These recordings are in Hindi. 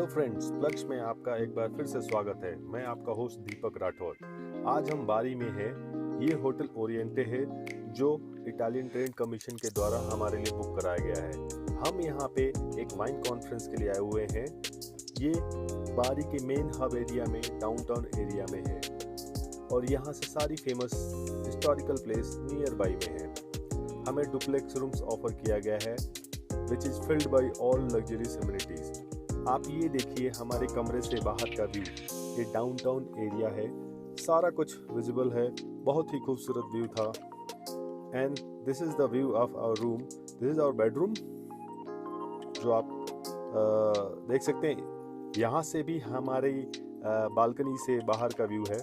हेलो फ्रेंड्स, प्लग्स में आपका एक बार फिर से स्वागत है। मैं आपका होस्ट दीपक राठौर। आज हम बारी में हैं। ये होटल ओरिएंटे है जो इटालियन ट्रेड कमीशन के द्वारा हमारे लिए बुक कराया गया है। हम यहाँ पे एक वाइन कॉन्फ्रेंस के लिए आए हुए हैं। ये बारी के मेन हब एरिया में, डाउनटाउन एरिया में है और यहाँ से सारी famous historical place near by में है। हमें डुप्लेक्स रूम्स ऑफर किया गया है which is filled by all luxuries amenities. आप ये देखिए हमारे कमरे से बाहर का व्यू। ये डाउनटाउन एरिया है, सारा कुछ विजिबल है, बहुत ही खूबसूरत व्यू था। And this is the view of our room. This is our bedroom जो आप देख सकते हैं। यहाँ से भी हमारी बालकनी से बाहर का व्यू है।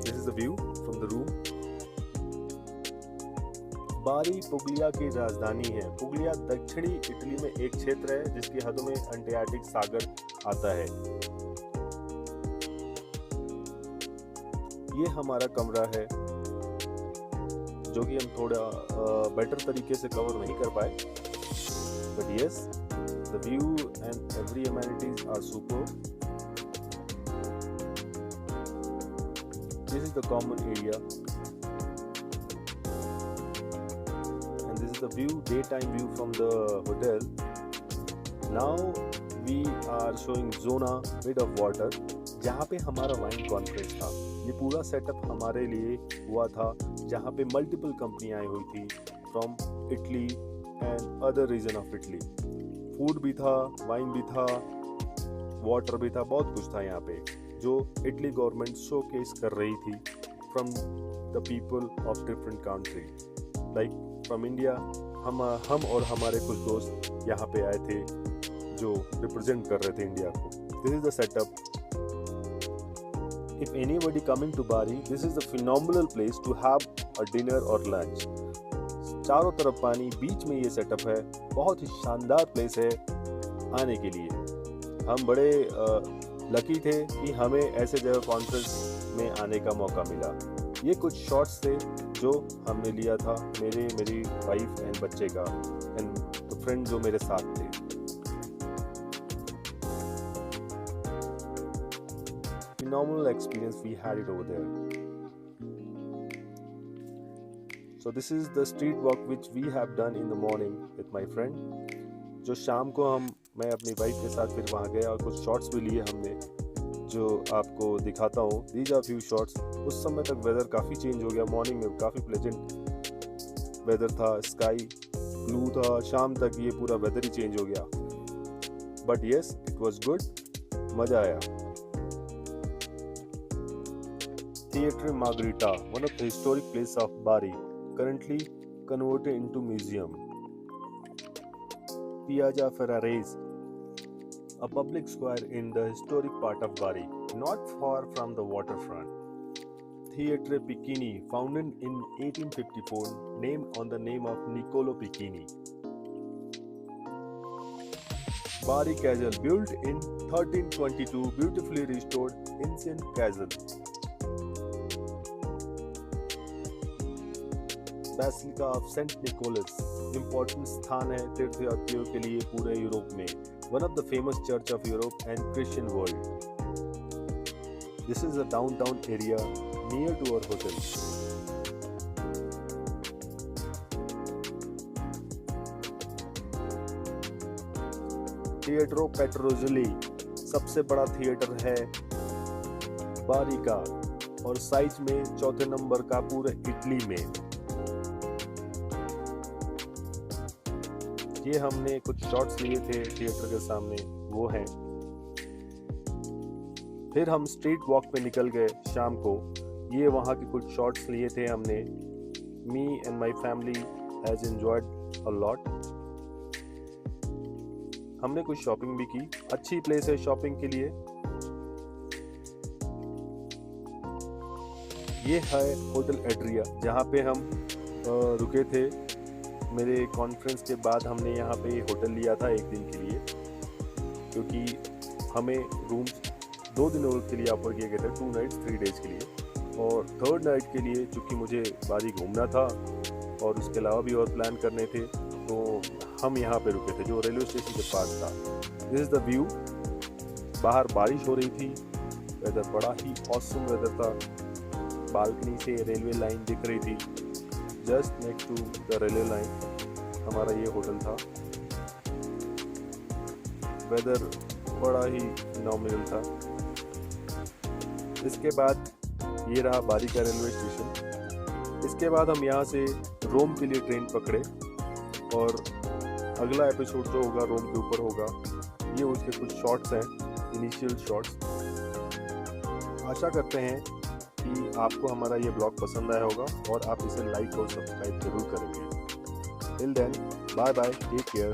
This is the view from the room. बारी पुगलिया की राजधानी है। पुगलिया दक्षिणी इटली में एक क्षेत्र है जिसकी हदों में एड्रियाटिक सागर आता है। ये हमारा कमरा है जो कि हम थोड़ा बेटर तरीके से कवर नहीं कर पाए, but yes, the view and every amenities are super. This is the common area and this is the view, daytime view from the hotel. Now we are showing zona mid of water जहाँ पे हमारा वाइन कॉन्फ्रेंस था। ये पूरा सेटअप हमारे लिए हुआ था जहाँ पे मल्टीपल कंपनी आई हुई थी from Italy and other region of Italy. Food भी था, वाइन भी था, वाटर भी था, बहुत कुछ था यहाँ पे जो इटली गवर्नमेंट शोकेस कर रही थी from the people of different country. Like from India हम और हमारे कुछ दोस्त यहाँ पे आए थे जो रिप्रेजेंट कर रहे थे इंडिया को। This is the setup. If anybody coming to Bari, this is the phenomenal place to have a dinner और लंच। चारों तरफ पानी, बीच में ये सेटअप है। बहुत ही शानदार प्लेस है आने के लिए। हम बड़े लकी थे कि हमें ऐसे जगह कॉन्फ्रेंस में आने का मौका मिला। ये कुछ शॉट्स थे जो हमने लिया था, मेरी वाइफ एंड बच्चे का एंड द फ्रेंड जो मेरे साथ थे। Phenomenal experience we had it over there. So this is the street walk which we have done in the morning with my friend. जो शाम को मैं अपनी वाइफ के साथ फिर वहाँ गया और कुछ शॉट्स भी लिए हमने जो आपको दिखाता हूँ। These are few shots. उस समय तक वेदर काफ़ी चेंज हो गया। मॉर्निंग में काफ़ी प्लेजेंट वेदर था, स्काई ब्लू था। शाम तक ये पूरा वेदर ही चेंज हो गया, but yes, it was good, मज़ा आया। Theatre Margherita, one of the historic place of Bari, currently converted into museum. Piazza Ferraris, a public square in the historic part of Bari, not far from the waterfront. Theatre Piccinni, founded in 1854, named on the name of Niccolo Piccinni. Bari Castle, built in 1322, beautifully restored ancient castle. Basilica of saint Nicholas, important स्थान है तीर्थयात्रियों के लिए पूरे यूरोप में। One of the famous church of Europe and Christian world. This is a downtown area near to our hotel. Teatro Petruzzelli सबसे बड़ा थिएटर है बारी का और साइज में चौथे नंबर का पूरे इटली में। ये हमने कुछ शॉट्स लिए थे थिएटर के सामने, वो हैं। फिर हम स्ट्रीट वॉक पे निकल गए शाम को। ये वहाँ के कुछ शॉट्स लिए थे हमने। Me and my family has enjoyed a lot. हमने कुछ शॉपिंग भी की। अच्छी प्लेस है शॉपिंग के लिए। ये है होटल एड्रिया जहाँ पे हम रुके थे। मेरे कॉन्फ्रेंस के बाद हमने यहाँ पे होटल लिया था एक दिन के लिए, क्योंकि हमें रूम्स 2 दिनों के लिए ऑफर किए गए थे, 2 नाइट्स 3 डेज के लिए। और 3rd नाइट के लिए चूँकि मुझे बारी घूमना था और उसके अलावा भी और प्लान करने थे, तो हम यहाँ पे रुके थे जो रेलवे स्टेशन के पास था। This is the view. बाहर बारिश हो रही थी, वेदर बड़ा ही ऑसम वेदर था। बालकनी से रेलवे लाइन दिख रही थी। Just next to the railway line हमारा ये होटल था। वेदर बड़ा ही नॉमिनल था। इसके बाद ये रहा बारी का रेलवे स्टेशन। इसके बाद हम यहाँ से रोम के लिए ट्रेन पकड़े और अगला एपिसोड जो होगा रोम के ऊपर होगा। ये उसके कुछ शॉट्स हैं, इनिशियल शॉट्स। आशा करते हैं कि आपको हमारा ये ब्लॉग पसंद आया होगा और आप इसे लाइक और सब्सक्राइब जरूर करेंगे। Till then, bye bye, take care.